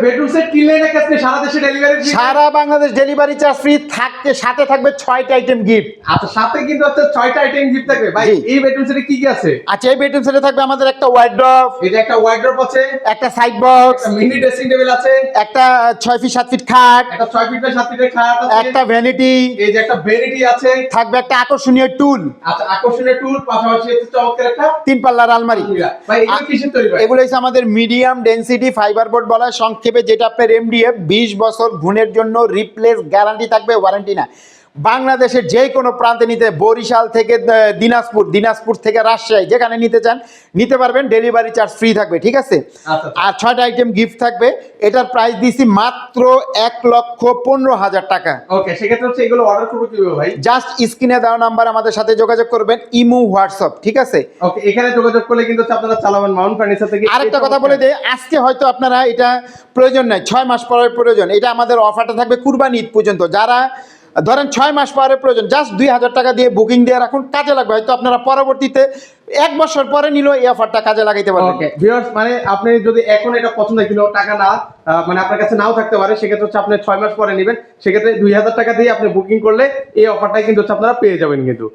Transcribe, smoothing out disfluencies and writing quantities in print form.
Bedroom set কিনলে না কাছে সারা দেশে ডেলিভারি ফ্রি, সারা বাংলাদেশ ডেলিভারি চার্জ ফ্রি থাকতে, সাথে থাকবে 6টা আইটেম গিফট। আচ্ছা সাথে কিন্তু হচ্ছে 6টা আইটেম গিফট থাকবে ভাই। জি। এই বেডরুম সেটে কি কি আছে? আচ্ছা, এই বেডরুম সেটে থাকবে আমাদের একটা ওয়ার্ডরোব, এই যে একটা ওয়ার্ডরোব আছে, একটা সাইড বক্স, একটা মিনি ড্রেসিং টেবিল আছে, একটা 6 ফিট 7 ফিট খাট, একটা 6 ফিট বাই 7 ফিটের খাট আছে, একটা ভ্যানিটি, এই যে একটা ভ্যানিটি আছে, থাকবে একটা আকর্ষণীয় টুল, আচ্ছা আকর্ষণীয় টুল, পাশাপাশি হচ্ছে চমৎকার একটা 3 পাল্লার আলমারি। ভাই এগুলো কিসের তৈরি ভাই? এগুলো হচ্ছে আমাদের মিডিয়াম ডেনসিটি ফাইবার বোর্ড বলা হয় সংক্ষেপে, যেটা আপনার এমডিএফ 20 বছর গুণের জন্য রিপ্লেস গ্যারান্টি থাকবে, ওয়ারেন্টি না। বাংলাদেশের যে কোনো প্রান্তে নিতে, বরিশাল থেকে দিনাজপুর, দিনাজপুর থেকে রাজশাহী, যেখানে নিতে চান নিতে পারবেন, ডেলিভারি চার্জ ফ্রি থাকবে, ঠিক আছে? আচ্ছা। আর 6টা আইটেম গিফট থাকবে। এটার প্রাইস দিছি মাত্র 1,15,000 টাকা। ওকে, সেক্ষেত্রে হচ্ছে এগুলো অর্ডার করবো কিভাবে ভাই? জাস্ট স্ক্রিনে দেওয়া নাম্বার আমাদের সাথে যোগাযোগ করবেন, ইমো হোয়াটসঅ্যাপ, ঠিক আছে? ওকে, এখানে যোগাযোগ করলে কিন্তু হচ্ছে আপনারা চালাবেন মাউন্ট ফার্নিচার থেকে। আরেকটা কথা বলে দেই, আজকে হয়তো আপনারা এটা প্রয়োজন নাই, 6 মাস পরের প্রয়োজন। এটা আমাদের অফারটা থাকবে কুরবানি ঈদ পর্যন্ত। যারা ধরেন 6 মাস পরের প্রয়োজন, জাস্ট 2000 টাকা দিয়ে বুকিং দিয়ে রাখুন, কাজে লাগবে। হয়তো আপনারা পরবর্তীতে 1 বছর পরে নিলেও এই অফারটা কাজে লাগাইতে পারবেন। ওকে ভিউয়ার্স, মানে আপনি যদি এখন এটা পছন্দ হয় কিন্তু টাকা না মানে আপনার কাছে নাও থাকতে পারে, সেক্ষেত্রে হচ্ছে আপনি 6 মাস পরে নেবেন, সেক্ষেত্রে 2000 টাকা দিয়ে আপনি বুকিং করলে এই অফারটাই কিন্তু হচ্ছে আপনারা পেয়ে যাবেন কিন্তু।